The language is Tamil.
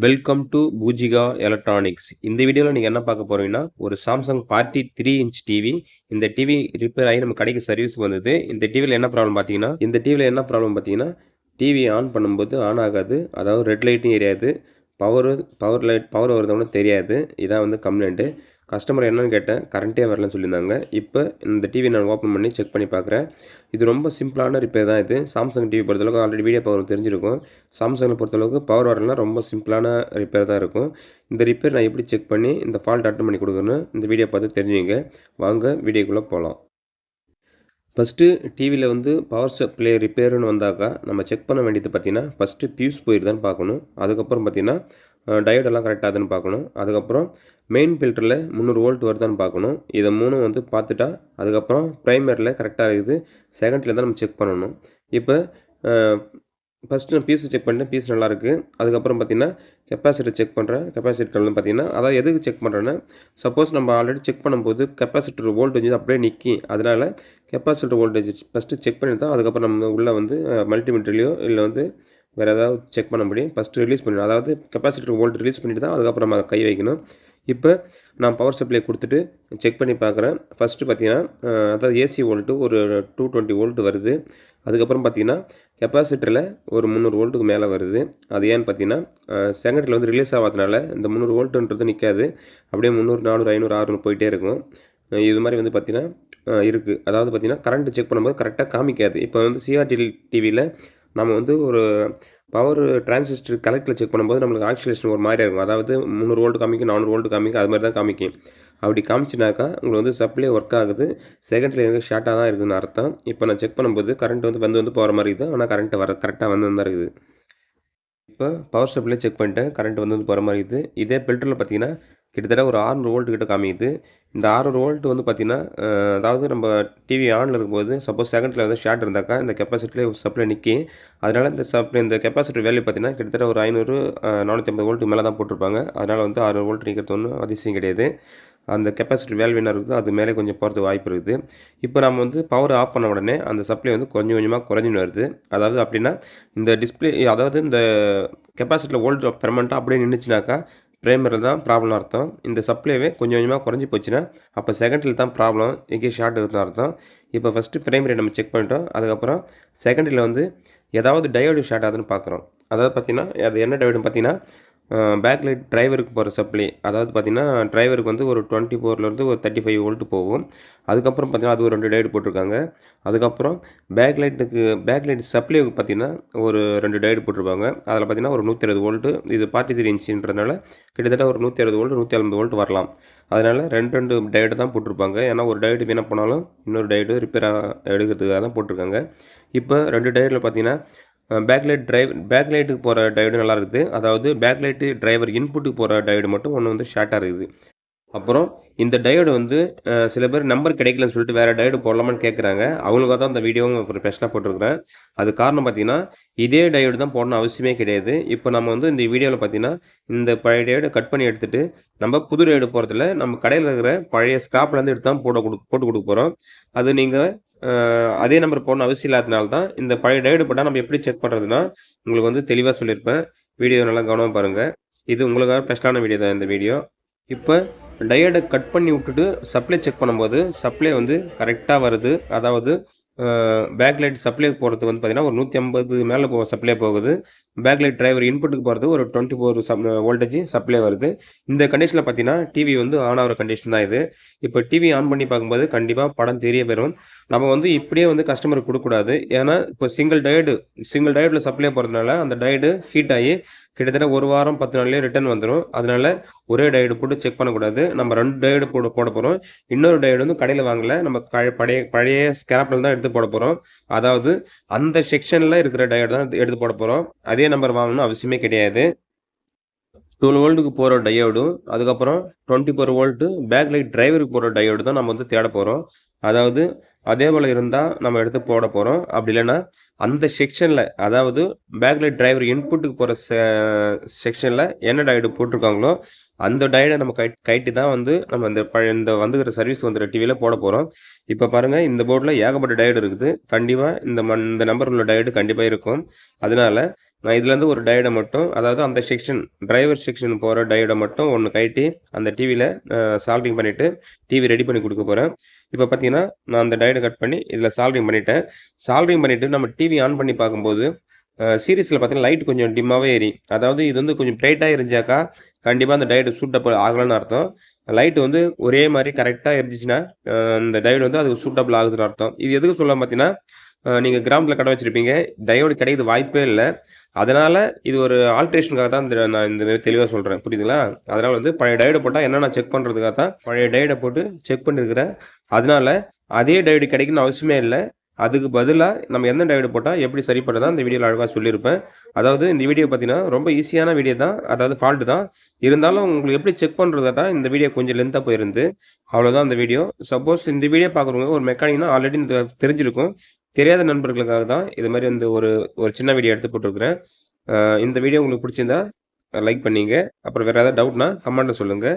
Welcome to Poojika electronics. இந்த வீடியோவில் நீங்கள் என்ன பார்க்க போறீங்கன்னா, ஒரு சாம்சங் பார்ட்டி 3 இன்ச் டிவி. இந்த டிவி ரிப்பேர் ஆகி நம்ம கடைக்கு சர்வீஸ் வந்தது. இந்த டிவியில் என்ன ப்ராப்ளம் பார்த்தீங்கன்னா, டிவி ஆன் பண்ணும்போது ஆன் ஆகாது. அதாவது ரெட் லைட்டும் எரியாது. பவர் வருதுன்னு தெரியாது. இதான் வந்து கம்ப்ளைண்ட்டு. கஸ்டமர் என்னன்னு கேட்டேன், கரண்ட்டே வரலன்னு சொல்லியிருந்தாங்க. இப்போ இந்த டிவி நான் ஓப்பன் பண்ணி செக் பண்ணி பார்க்குறேன். இது ரொம்ப சிம்பிளான ரிப்பேர் தான் இது. சாம்சங் டிவி பொறுத்தளவுக்கு ஆல்ரெடி வீடியோ பார்க்குறவங்களுக்கு தெரிஞ்சிருக்கும். சாம்சங்கில் பொறுத்தளவுக்கு பவர் வரலனா ரொம்ப சிம்பிளான ரிப்பேர் தான் இருக்கும். இந்த ரிப்பேர் நான் எப்படி செக் பண்ணி இந்த ஃபால்ட் அட்டெண்ட் பண்ணி கொடுக்குறேன்னு இந்த வீடியோ பார்த்து தெரிஞ்சுங்க. வாங்க வீடியோக்குள்ளே போகலாம். ஃபஸ்ட்டு டிவியில் வந்து பவர் சப்ளை ரிப்பேர்னு வந்தாக்கா நம்ம செக் பண்ண வேண்டியது பார்த்தீங்கன்னா, ஃபஸ்ட்டு ஃபியூஸ் போயிருதான்னு பார்க்கணும். அதுக்கப்புறம் பார்த்தீங்கன்னா டயோடெல்லாம் கரெக்டாக அதுன்னு பார்க்கணும். அதுக்கப்புறம் மெயின் ஃபில்டரில் 300 வோல்ட் வருதான்னு பார்க்கணும். இதை 3 வந்து பார்த்துட்டா அதுக்கப்புறம் ப்ரைமரில் கரெக்டாக இருக்குது. செகண்டில் தான் நம்ம செக் பண்ணணும். இப்போ ஃபஸ்ட்டு நான் பீஸை செக் பண்ணிட்டேன். பீஸ் நல்லாயிருக்கு. அதுக்கப்புறம் பார்த்தீங்கன்னா கெப்பாசிட்டர் செக் பண்ணுறேன். கெப்பாசிட்டர் வந்து பார்த்தீங்கன்னா அதாவது எதுக்கு செக் பண்ணுறேன்னா, சப்போஸ் நம்ம ஆல்ரெடி செக் பண்ணும்போது கெப்பாசிட்டர் வோல்டேஜ் அப்படியே நிற்கி. அதனால் கெப்பாசிட்டர் வோல்டேஜ் ஃபஸ்ட்டு செக் பண்ணிட்டு தான் அதுக்கப்புறம் நம்ம உள்ளே வந்து மல்டிமீட்டர்லையோ இல்லை வந்து வேறு ஏதாவது செக் பண்ண முடியும். ஃபஸ்ட்டு ரிலீஸ் பண்ணிடணும். அதாவது கெப்பாசிட்டர் வோல்ட் ரிலீஸ் பண்ணிவிட்டு தான் அதுக்கப்புறம் நம்ம கை வைக்கணும். இப்போ நான் பவர் சப்ளை கொடுத்துட்டு செக் பண்ணி பார்க்குறேன். ஃபஸ்ட்டு பார்த்தீங்கன்னா அதாவது ஏசி வோல்ட்டு ஒரு 220 வோல்ட் வருது. அதுக்கப்புறம் பார்த்தீங்கன்னா கெப்பாசிட்டரில் ஒரு 300 வோல்ட்டுக்கு மேலே வருது. அது ஏன்னு பார்த்தீங்கன்னா செகண்டில் வந்து ரிலீஸ் ஆகாதனால இந்த 300 வோல்ட்டுன்றது நிற்காது. அப்படியே 300, 400, 500, 600 போயிட்டே இருக்கும். இது மாதிரி வந்து பார்த்தீங்கன்னா இருக்குது. அதாவது பார்த்தீங்கன்னா கரண்ட் செக் பண்ணும்போது கரெக்டாக காமிக்காது. இப்போ வந்து சிஆர்டி டிவியில் நம்ம வந்து ஒரு பவர் டிரான்சிஸ்டர் கலெக்டரில் செக் பண்ணும்போது நம்மளுக்கு ஆக்சிலேஷன் ஒரு மாதிரியா இருக்கும். அதாவது 300 வோல்ட் காமிக்கும், 400 வோல்ட் காமிக்கும், அது மாதிரி தான் காமிக்கும். அப்படி காமிச்சினாக்கா உங்களுக்கு வந்து சப்ளை ஒர்க் ஆகுது. செகண்டில் எதுவும் ஷார்ட்டாக தான் இருக்குதுன்னு அர்த்தம். இப்போ நான் செக் பண்ணும்போது கரண்ட் வந்து போகிற மாதிரி இருக்குது. ஆனால் கரண்ட் கரெக்டாக வந்து தான் இருக்குது. இப்போ பவர் சப்ளை செக் பண்ணிட்டேன். கரண்ட் வந்து போகிற மாதிரி இருக்குது. இதே ஃபில்டரில் பார்த்தீங்கன்னா கிட்டத்தட்ட ஒரு 600 வோல்ட் கிட்ட காமிக்குது. இந்த 600 வோல்ட் வந்து பார்த்தீங்கன்னா அதாவது நம்ம டிவி ஆனில் இருக்கும்போது சப்போஸ் செகண்டில் வந்து ஷார்ட் இருந்தாக்கா இந்த கெப்பாசிட்டியில் சப்ளை நிற்கி. அதனால் இந்த கெப்பாசிட்டர் வேல்யூ பார்த்தீங்கன்னா கிட்டத்தட்ட ஒரு 500, 450 வோல்ட்டுக்கு மேலே தான் போட்டிருப்பாங்க. அதனால் வந்து 600 வோல்ட் நிற்கிறது ஒன்றும் அதிசயம் கிடையாது. அந்த கெப்பாசிட்டர் வேல்யூ என்ன இருக்குதோ அது மேலே கொஞ்சம் போகிறதுக்கு வாய்ப்பு இருக்குது. இப்போ நம்ம வந்து பவர் ஆஃப் பண்ண உடனே அந்த சப்ளை வந்து கொஞ்சம் கொஞ்சமாக குறைஞ்சின்னு வருது. அதாவது அப்படின்னா இந்த டிஸ்பிளே அதாவது இந்த கெப்பாசிட்டரில் வோல்ட் பெர்மனெண்ட்டாக அப்படியே நின்றுச்சுனாக்கா ப்ரைமரில் தான் ப்ராப்ளம் அர்த்தம். இந்த சப்ளைவே கொஞ்சம் கொஞ்சமாக குறைஞ்சி போச்சுன்னா அப்போ செகண்டில் தான் ப்ராப்ளம், எங்கேயும் ஷார்ட் இருக்குதுன்னு அர்த்தம். இப்போ ஃபஸ்ட்டு ப்ரைமரி நம்ம செக் பண்ணிட்டோம். அதுக்கப்புறம் செகண்டில் வந்து ஏதாவது டயோடு ஷார்ட் ஆகுதுன்னு பார்க்குறோம். அதாவது பார்த்தீங்கன்னா அது என்ன டயோடுன்னு பார்த்தீங்கன்னா பேக் லைட் டிரைவருக்கு போகிற சப்ளை. அதாவது பார்த்தீங்கன்னா டிரைவருக்கு வந்து ஒரு 24லேருந்து ஒரு 35 வோல்ட் போகும். அதுக்கப்புறம் பார்த்தீங்கன்னா அது ஒரு 2 டயோடு போட்டிருக்காங்க. அதுக்கப்புறம் பேக் லைட் சப்ளைக்கு பார்த்தீங்கன்னா ஒரு 2 டயோடு போட்டிருப்பாங்க. அதில் பார்த்தீங்கன்னா ஒரு 160 வோல்ட்டு. இது 43 இன்ச்சுன்றதுனால கிட்டத்தட்ட ஒரு 160 வோல்ட் 150 வோல்ட் வரலாம். அதனால் 2 டயோடு தான் போட்டிருப்பாங்க. ஏன்னா ஒரு டயோடு வீணாக போனாலும் இன்னொரு டயோடு ரிப்பேர் எடுக்கிறதுக்காக தான் போட்டிருக்காங்க. இப்போ 2 டயோடில் பார்த்தீங்கன்னா பேக் லைட்டுக்கு போகிற டயோடு நல்லா இருக்குது. அதாவது பேக் லைட்டு டிரைவர் இன்புட்டுக்கு போகிற டயோடு மட்டும் ஒன்று வந்து ஷார்ட்டாக இருக்குது. அப்புறம் இந்த டயோடு வந்து சில பேர் நம்பர் கிடைக்கலன்னு சொல்லிட்டு வேறு டயோடு போடலாமான்னு கேட்குறாங்க. அவங்களுக்காக தான் அந்த வீடியோவும் ஒரு ஸ்பெஷலாக போட்டிருக்கிறேன். அது காரணம் பார்த்தீங்கன்னா இதே டயோடு தான் போடணும் அவசியமே கிடையாது. இப்போ நம்ம வந்து இந்த வீடியோவில் பார்த்தீங்கன்னா இந்த பழைய டயோடை கட் பண்ணி எடுத்துகிட்டு நம்ம புது டயோடு போகிறதில்ல, நம்ம கடையில் இருக்கிற பழைய ஸ்கிராப்லேருந்து எடுத்து தான் போட்டு கொடுக்க போகிறோம். அது நீங்கள் அதே நம்பர் போடணும் அவசியம் இல்லாதனால தான் இந்த பழைய டயோடு போட்டால் நம்ம எப்படி செக் பண்ணுறதுன்னா உங்களுக்கு வந்து தெளிவாக சொல்லியிருப்பேன். வீடியோ நல்லா கவனமாக பாருங்கள். இது உங்களுக்காக ஸ்பெஷலான வீடியோ தான் இந்த வீடியோ. இப்போ டயோடை கட் பண்ணி விட்டுட்டு சப்ளை செக் பண்ணும்போது சப்ளை வந்து கரெக்டாக வருது. அதாவது பேக் லைட் சப்ளை போகிறது வந்து பார்த்தீங்கன்னா ஒரு 150 மேலே சப்ளை போகுது. பேக் லைட் டிரைவர் இன்புட்டுக்கு போகிறது ஒரு 24 வோல்டேஜ் சப்ளை வருது. இந்த கண்டிஷனில் பார்த்தீங்கன்னா டிவி வந்து ஆன் ஆகிற கண்டிஷன் தான் இது. இப்போ டிவி ஆன் பண்ணி பார்க்கும்போது கண்டிப்பாக படம் தெரிய வரும். நம்ம வந்து இப்படியே வந்து கஸ்டமருக்கு கொடுக்கக்கூடாது. ஏன்னா இப்போ சிங்கிள் டயோடில் சப்ளை போகிறதுனால அந்த டயோடு ஹீட் ஆகி கிட்டத்தட்ட 1 வாரம் 10 நாள்லேயே ரிட்டர்ன் வந்துடும். அதனால் ஒரே டயோடு போட்டு செக் பண்ணக்கூடாது. நம்ம 2 டயோடு போட போகிறோம். இன்னொரு டயோடு வந்து கடையில் வாங்கலை, நம்ம பழைய ஸ்கிராப்பில் தான் எடுத்து போட போகிறோம். அதாவது அந்த செக்ஷனில் இருக்கிற டயோடு தான் எடுத்து போட போகிறோம். அதே நம்பர் வாங்கணும்னு அவசியமே கிடையாது. 12 வோல்ட்டுக்கு போகிற டயோடும் அதுக்கப்புறம் 24 வோல்ட்டு பேக் லைட் டிரைவருக்கு போகிற டயோடு தான் நம்ம வந்து தேட போகிறோம். அதாவது அதே போல் இருந்தால் நம்ம எடுத்து போட போகிறோம். அப்படி இல்லைன்னா அந்த செக்ஷனில் அதாவது பேக் லைட் டிரைவர் இன்புட்டுக்கு போகிற செக்ஷனில் என்ன டயோடு போட்டிருக்காங்களோ அந்த டயோடை நம்ம கைட்டு தான் வந்து நம்ம இந்த வந்துக்கிற சர்வீஸ் வந்துடுற டிவியில் போட போகிறோம். இப்போ பாருங்கள் இந்த போர்டில் ஏகப்பட்ட டயோடு இருக்குது. கண்டிப்பாக இந்த நம்பர் உள்ள டயோடு கண்டிப்பாக இருக்கும். அதனால் நான் இதுலேருந்து ஒரு டயோட மட்டும் அதாவது அந்த செக்ஷன் டிரைவர் செக்ஷன் போகிற டயோட மட்டும் ஒன்று கழட்டி அந்த டிவியில் சால்டரிங் பண்ணிவிட்டு டிவி ரெடி பண்ணி கொடுக்க போகிறேன். இப்போ பார்த்தீங்கன்னா நான் அந்த டயோட கட் பண்ணி இதில் சால்டரிங் பண்ணிட்டேன். சால்டரிங் பண்ணிவிட்டு நம்ம டிவி ஆன் பண்ணி பார்க்கும்போது சீரிஸில் பார்த்தீங்கன்னா லைட் கொஞ்சம் டிம்மாகவே எரியும். அதாவது இது வந்து கொஞ்சம் பிரைட்டாக எரிஞ்சாக்கா கண்டிப்பாக அந்த டயோடு சூட்டபிள் ஆகலைன்னு அர்த்தம். லைட் வந்து ஒரே மாதிரி கரெக்டாக எரிஞ்சிச்சுன்னா இந்த டயோடு வந்து அது சூட்டபிள் ஆகுதுன்னு அர்த்தம். இது எதுக்கு சொல்ல பார்த்தீங்கன்னா நீங்கள் கிராமத்தில் கடை வச்சுருப்பீங்க, டயோடு கிடைக்கிறது வாய்ப்பே இல்லை. அதனால் இது ஒரு ஆல்ட்ரேஷனுக்காக தான் நான் இந்த மாதிரி தெளிவாக சொல்கிறேன், புரியுதுங்களா? அதனால் வந்து பழைய டயோடு போட்டால் என்னென்ன செக் பண்ணுறதுக்காக தான் பழைய டயோடை போட்டு செக் பண்ணியிருக்கிறேன். அதனால அதே டயோடு கிடைக்கணும்னு அவசியமே இல்லை. அதுக்கு பதிலா நம்ம எந்த டயோடு போட்டால் எப்படி சரி பண்ணுறதா இந்த வீடியோவில் அழகாக சொல்லியிருப்பேன். அதாவது இந்த வீடியோ பார்த்தீங்கன்னா ரொம்ப ஈஸியான வீடியோ தான், அதாவது ஃபால்ட்டு தான். இருந்தாலும் உங்களுக்கு எப்படி செக் பண்ணுறதா தான் இந்த வீடியோ கொஞ்சம் லென்த்தாக போயிருந்து. அவ்வளோதான் இந்த வீடியோ. சப்போஸ் இந்த வீடியோ பார்க்குறவங்க ஒரு மெக்கானிக்னா ஆல்ரெடி தெரிஞ்சிருக்கும். தெரியாத நண்பர்களுக்காக தான் இது மாதிரி வந்து ஒரு ஒரு சின்ன வீடியோ எடுத்து போட்டிருக்கிறேன். இந்த வீடியோ உங்களுக்கு பிடிச்சிருந்தா லைக் பண்ணிங்க. அப்புறம் வேறு ஏதாவது டவுட்னா கமெண்ட்டில் சொல்லுங்கள்.